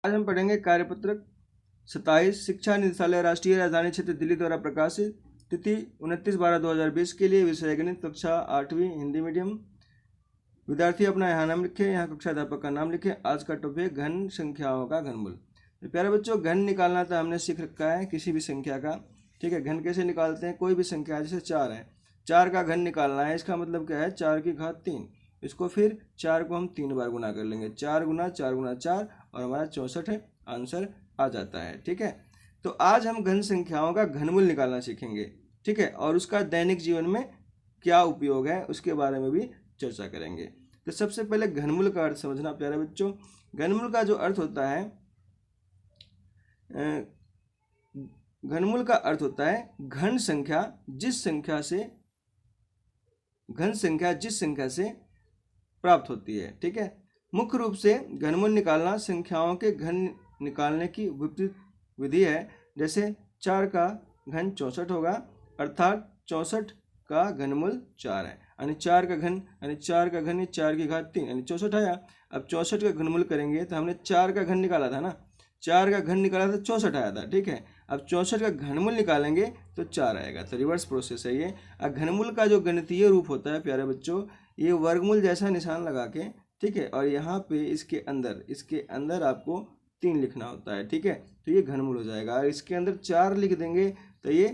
आज हम पढ़ेंगे कार्यपत्रक 27 शिक्षा निदेशालय राष्ट्रीय राजधानी क्षेत्र दिल्ली द्वारा प्रकाशित तिथि 29/12/2020 के लिए विषय गणित कक्षा 8वीं हिंदी मीडियम। विद्यार्थी अपना यहाँ नाम लिखे, यहाँ कक्षा अध्यापक का नाम लिखे। आज का टॉपिक घन संख्याओं का घनमूल। तो प्यारे बच्चों, घन निकालना तो हमने सीख रखा है किसी भी संख्या का। ठीक है, घन कैसे निकालते हैं? कोई भी संख्या जैसे 4 है, 4 का घन निकालना है। इसका मतलब क्या है? 4 की घात 3। इसको फिर 4 को हम 3 बार गुना कर लेंगे, 4 गुना 4 गुना 4, और हमारा 64 है, आंसर आ जाता है। ठीक है, तो आज हम घन संख्याओं का घनमूल निकालना सीखेंगे। ठीक है, और उसका दैनिक जीवन में क्या उपयोग है उसके बारे में भी चर्चा करेंगे। तो सबसे पहले घनमूल का अर्थ समझना प्यारे बच्चों। घनमूल का जो अर्थ होता है, घनमूल का अर्थ होता है घन संख्या जिस संख्या से प्राप्त होती है। ठीक है, मुख्य रूप से घनमूल निकालना संख्याओं के घन निकालने की विपरीत विधि है। जैसे 4 का घन 64 होगा, अर्थात 64 का घनमूल 4 है, यानी 4 का घन यानी 4 का घन 4 की घात 3 यानी 64 आया। अब 64 का घनमूल करेंगे तो हमने 4 का घन निकाला था ना, 4 का घन निकाला तो 64 आया था। ठीक है, अब 64 का घनमूल निकालेंगे तो 4 आएगा। तो रिवर्स प्रोसेस है ये। अब घनमूल का जो गणितीय रूप होता है प्यारे बच्चों, ये वर्गमूल जैसा निशान लगा के, ठीक है, और यहाँ पे इसके अंदर आपको 3 लिखना होता है। ठीक है, तो ये घनमूल हो जाएगा। और इसके अंदर 4 लिख देंगे तो ये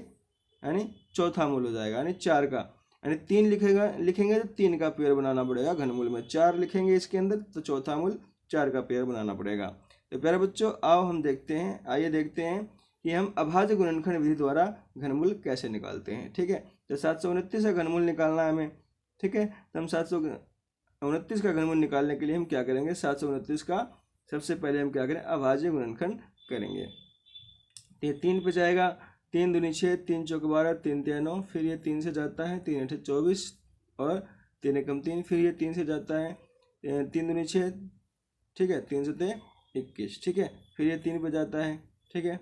यानी चौथा मूल हो जाएगा, यानी 4 का, यानी 3 लिखेंगे तो 3 का पेयर बनाना पड़ेगा घनमूल में। 4 लिखेंगे इसके अंदर तो चौथा मूल 4 का पेयर बनाना पड़ेगा। तो प्यारे बच्चों, आइए देखते हैं कि हम अभाज्य गुणनखंड विधि द्वारा घनमूल कैसे निकालते हैं। ठीक है, तो 729 का घनमूल निकालना है हमें। ठीक है, तो हम 729 का घनमूल निकालने के लिए हम क्या करेंगे? 729 का सबसे पहले हम क्या करें? अभाज्य गुणनखंड करेंगे। तो ये 3 पे जाएगा, 3 दूनी 6, 3 चौक 12, 3 तिया 9, फिर ये 3 से जाता है, 3 8 24 और 3 एकम 3, फिर ये 3 से जाता है, 3 दूनी 6, ठीक है, 3 सते 21, ठीक है, फिर ये 3 पे जाता है, ठीक है,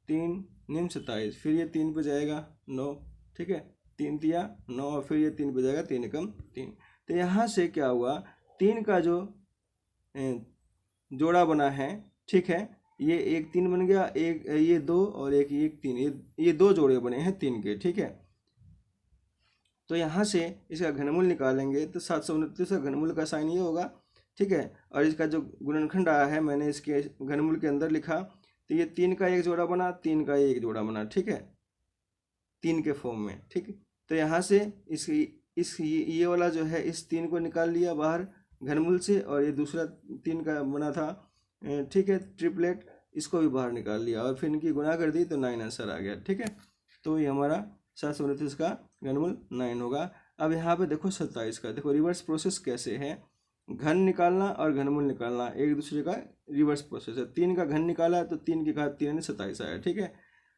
3 निम 27, फिर ये 3 पे जाएगा 9, ठीक है, 3 तिया 9, और फिर ये 3 पे जाएगा 3 एकम 3। तो यहाँ से क्या हुआ? 3 का जो जोड़ा बना है, ठीक है, ये 1 3 बन गया, एक ये 2 और एक 3, ये 2 जोड़े बने हैं 3 के। ठीक है, तो यहाँ से इसका घनमूल निकालेंगे तो 729 का घनमूल का साइन ये होगा। ठीक है, और इसका जो गुणनखंड आया है मैंने इसके घनमूल के अंदर लिखा, तो ये 3 का एक जोड़ा बना, 3 का एक जोड़ा बना। ठीक है, 3 के फॉर्म में। ठीक, तो यहाँ से ये वाला जो है इस 3 को निकाल लिया बाहर घनमूल से, और ये दूसरा 3 का बना था, ठीक है, ट्रिपलेट, इसको भी बाहर निकाल लिया और फिर इनकी गुना कर दी तो 9 आंसर आ गया। ठीक है, तो ये हमारा 729 का घनमूल 9 होगा। अब यहाँ पे देखो 27 का, देखो रिवर्स प्रोसेस कैसे है। घन निकालना और घनमूल निकालना एक दूसरे का रिवर्स प्रोसेस है। 3 का घन निकाला तो 3 की घात 3 यानी 27 आया। ठीक है,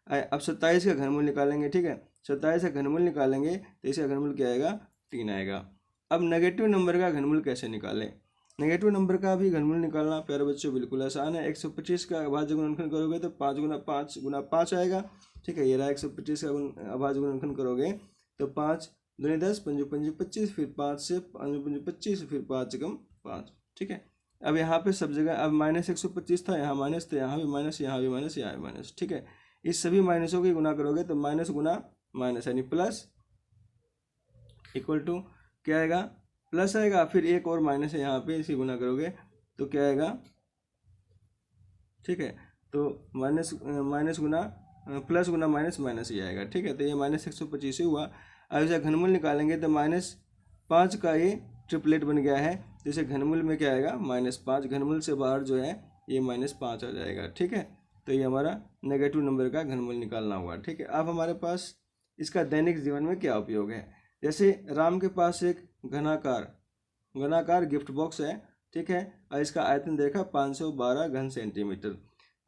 अब 27 का घनमूल निकालेंगे। ठीक है, 27 का घनमूल निकालेंगे तो इसका घनमूल क्या आएगा? 3 आएगा। अब नेगेटिव नंबर का घनमूल कैसे निकालें? नेगेटिव नंबर का भी घनमूल निकालना प्यारे बच्चों बिल्कुल आसान है। 125 का अभाज्य गुणनखंड करोगे तो 5 गुना 5 गुना 5 आएगा। ठीक है, ये रहा 125 का अभाज्य गुणनखंड करोगे तो 5 दूनी 10, 5 पंजे 25, फिर 5 से 5 पंजे 25, फिर 5 एकम 5। ठीक है, अब यहाँ पे सब जगह अब माइनस 125 था, यहाँ माइनस, तो यहाँ भी माइनस, यहाँ भी माइनस, यहाँ भी माइनस। ठीक है, इस सभी माइनसों की गुना करोगे तो माइनस गुना माइनस यानी प्लस इक्वल टू क्या आएगा? प्लस आएगा, फिर एक और माइनस है यहाँ पे, इसी गुना करोगे तो क्या आएगा? ठीक है, तो माइनस गुना प्लस गुना माइनस माइनस ही आएगा। ठीक है, तो ये माइनस 125 ही हुआ। अब इसे घनमूल निकालेंगे तो -5 का ये ट्रिपलेट बन गया है, तो इसे घनमूल में क्या आएगा? -5। घनमूल से बाहर जो है ये -5 आ जाएगा। ठीक है, तो ये हमारा नेगेटिव नंबर का घनमूल निकालना हुआ। ठीक है, अब हमारे पास इसका दैनिक जीवन में क्या उपयोग है? जैसे राम के पास एक घनाकार गिफ्ट बॉक्स है। ठीक है, और इसका आयतन देखा 512 घन सेंटीमीटर।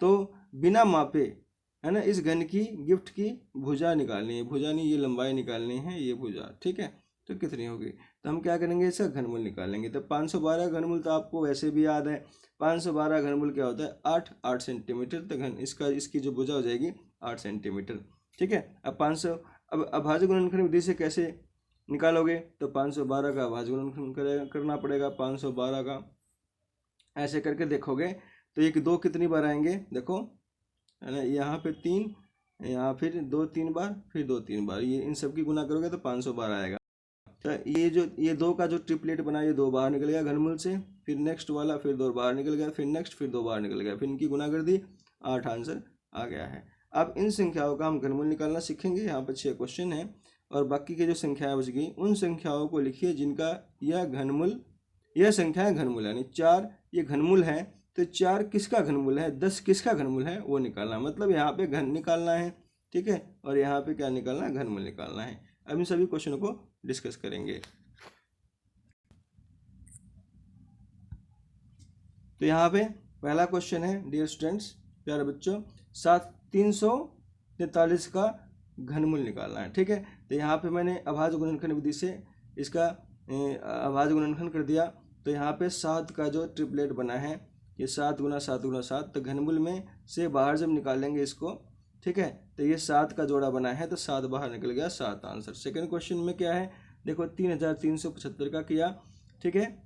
तो बिना मापे, है ना, इस घन की गिफ्ट की भुजा निकालनी है। भुजा नहीं, ये लंबाई निकालनी है, ये भुजा। ठीक है, तो कितनी होगी? तो हम क्या करेंगे? इसका घनमूल निकालेंगे। तो 512 घनमूल तो आपको वैसे भी याद है। 512 घनमूल क्या होता है? 8 सेंटीमीटर। तो इसकी जो भुजा हो जाएगी 8 सेंटीमीटर। ठीक है, अब अभाज्य गुणनखंड विधि से कैसे निकालोगे? तो 512 का अभाज्य गुणनखंड करना पड़ेगा। 512 का ऐसे करके देखोगे तो ये 2 कितनी बार आएंगे देखो, है ना, यहाँ पे 3, यहाँ फिर 2 3 बार, फिर 2 3 बार, ये इन सब की गुना करोगे तो 500 बार आएगा। तो ये 2 का जो ट्रिपलेट बना, ये 2 बाहर निकल गया घनमूल से, फिर नेक्स्ट वाला फिर 2 बाहर निकल गया, फिर नेक्स्ट फिर 2 बाहर निकल गया, फिर इनकी गुना कर दी, 8 आंसर आ गया है। अब इन संख्याओं का हम घनमूल निकालना सीखेंगे। यहाँ पर 6 क्वेश्चन है और बाकी के जो संख्याएं बच गई उन संख्याओं को लिखिए जिनका यह घनमूल, यह संख्याएं घनमूल, यानी 4 ये घनमूल है, तो 4 किसका घनमूल है, 10 किसका घनमूल है वो निकालना, मतलब यहाँ पे घन निकालना है, ठीक है, और यहाँ पे क्या निकालना है, घनमूल निकालना है। अब इन सभी क्वेश्चनों को डिस्कस करेंगे। तो यहाँ पे पहला क्वेश्चन है डियर स्टूडेंट्स, प्यारे बच्चों, 343 का घनमूल निकालना है, ठीक है। तो यहाँ पे मैंने अभाज्य गुणनखंड विधि से इसका अभाज्य गुणनखंड कर दिया। तो यहाँ पे 7 का जो ट्रिपलेट बना है, ये 7 गुना 7 गुना 7, तो घनमूल में से बाहर जब निकालेंगे इसको, ठीक है, तो ये 7 का जोड़ा बना है, तो 7 बाहर निकल गया, 7 आंसर। सेकंड क्वेश्चन में क्या है देखो, 3375 का किया, ठीक है,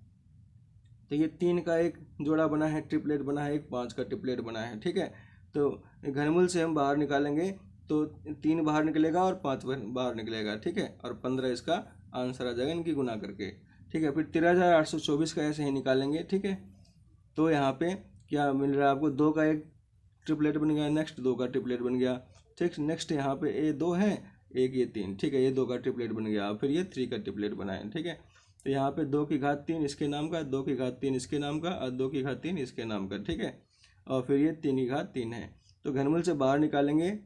तो ये 3 का एक जोड़ा बना है, ट्रिपलेट बना है, एक 5 का ट्रिपलेट बना है, ठीक है। तो घनमूल से हम बाहर निकालेंगे तो 3 बाहर निकलेगा और 5 बाहर निकलेगा, ठीक है, और 15 इसका आंसर आ जाएगा इनकी गुना करके, ठीक है। फिर 13824 का ऐसे ही निकालेंगे, ठीक है। तो यहाँ पे क्या मिल रहा है आपको, 2 का एक ट्रिपलेट बन गया, नेक्स्ट 2 का ट्रिपलेट बन गया, ठीक। नेक्स्ट यहाँ पे ये 2 है, एक ये 3, ठीक है, ये 2 का ट्रिपलेट बन गया, फिर ये 3 का ट्रिपलेट बना है, ठीक है। तो यहाँ पे 2 की घात 3 इसके नाम का, 2 की घात 3 इसके नाम का और 2 की घात 3 इसके नाम का, ठीक है, और फिर ये 3 की घात 3 है। तो घनमूल से बाहर निकालेंगे,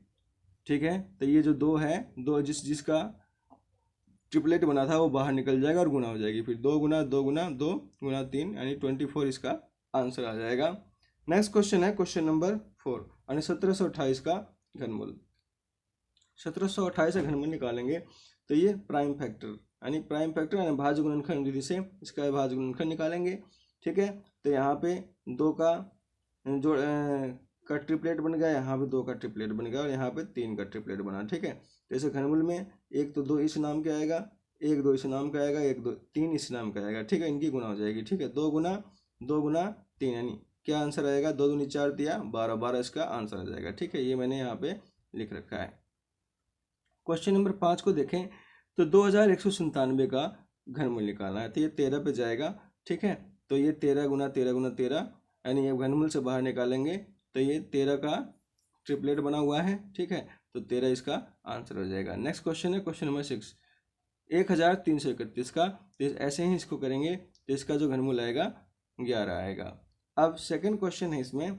ठीक है, तो ये जो 2 है, 2 जिसका ट्रिपलेट बना था वो बाहर निकल जाएगा और गुना हो जाएगी, फिर 2 गुना 2 गुना 2 गुना 3 यानी 24 इसका आंसर आ जाएगा। नेक्स्ट क्वेश्चन है क्वेश्चन नंबर 4, यानी 1728 का घनमूल। 1728 का घनमूल निकालेंगे तो ये प्राइम फैक्टर यानी भाज्य गुणनखंड विधि से इसका भाज्य गुणनखंड निकालेंगे, ठीक है। तो यहाँ पे 2 का जो का ट्रिपलेट बन गया, यहाँ पे 2 का ट्रिपलेट बन गया और यहाँ पे 3 का ट्रिपलेट बना, ठीक है। जैसे घनमूल में एक तो 2 इस नाम का आएगा, एक 2 इस नाम का आएगा, एक 2 3 इस नाम का आएगा, ठीक है, इनकी गुना हो जाएगी, ठीक है। 2 गुना 3 यानी क्या आंसर आएगा, 2 दूनी 4 दिया 12, 12 इसका आंसर आ जाएगा, ठीक है। ये मैंने यहाँ पे लिख रखा है। क्वेश्चन नंबर 5 को देखें तो 2197 का घनमूल निकालना है, तो ये 13 पे जाएगा, ठीक है। तो ये 13 गुना 13 गुना 13 यानी ये घनमूल से बाहर निकालेंगे तो ये 13 का ट्रिपलेट बना हुआ है, ठीक है, तो 13 इसका आंसर हो जाएगा। नेक्स्ट क्वेश्चन है क्वेश्चन नंबर 6, 1331 का, तो ऐसे ही इसको करेंगे तो इसका जो घनमूल आएगा 11 आएगा। अब सेकंड क्वेश्चन है, इसमें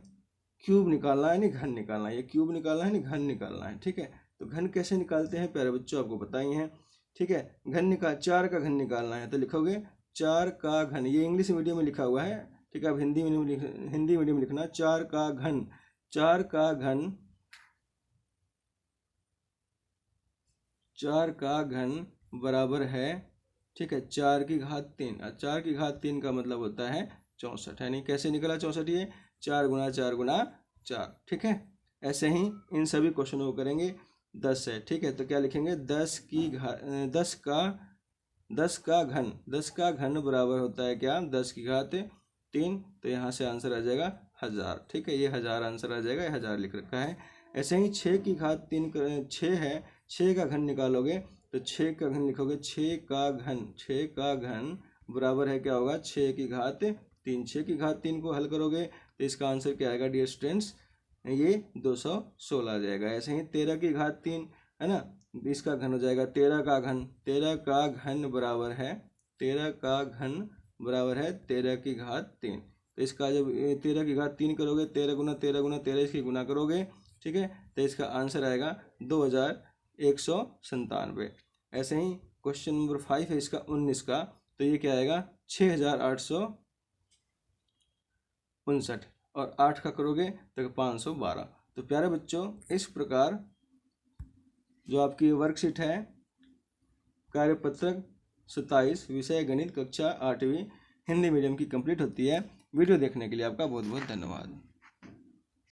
क्यूब निकालना है, यानी घन निकालना है, ये क्यूब निकालना है, यानी घन निकालना है, ठीक है। तो घन कैसे निकालते हैं प्यारे बच्चों, आपको पता ही है, ठीक है। 4 का घन निकालना है तो लिखोगे 4 का घन, ये इंग्लिश मीडियम में लिखा हुआ है, ठीक है, अब हिंदी मीडियम लिखना, 4 का घन, 4 का घन बराबर है, ठीक है, 4 की घात 3, 4 की घात 3 का मतलब होता है 64, यानी कैसे निकला 64, ये 4 गुना 4 गुना 4, ठीक है। ऐसे ही इन सभी क्वेश्चनों को करेंगे। 10 है, ठीक है, तो क्या लिखेंगे, 10 का घन बराबर होता है क्या, 10 की घात 3, तो यहाँ से आंसर आ जाएगा 1000, ठीक है, ये 1000 आंसर आ जाएगा, 1000 लिख रखा है। ऐसे ही 6 की घात 3 6 है, 6 का घन निकालोगे तो 6 का घन लिखोगे, 6 का घन बराबर है क्या होगा, 6 की घात 3, 6 की घात 3 को हल करोगे तो इसका आंसर क्या आएगा डियर स्टूडेंट्स, ये 216 आ जाएगा। ऐसे ही 13 की घात 3 है ना, इसका घन हो जाएगा 13 का घन बराबर है 13 की घात 3, तो इसका जब 13 की घात 3 करोगे, 13 गुना 13 गुना 13 इसकी गुना करोगे, ठीक है, तो इसका आंसर आएगा 2197। ऐसे ही क्वेश्चन नंबर 5 है इसका 19 का, तो ये क्या आएगा 6859 और 8 का करोगे तो 512। तो प्यारे बच्चों, इस प्रकार जो आपकी वर्कशीट है कार्यपत्रक 27 विषय गणित कक्षा 8वीं हिंदी मीडियम की कंप्लीट होती है। वीडियो देखने के लिए आपका बहुत बहुत धन्यवाद।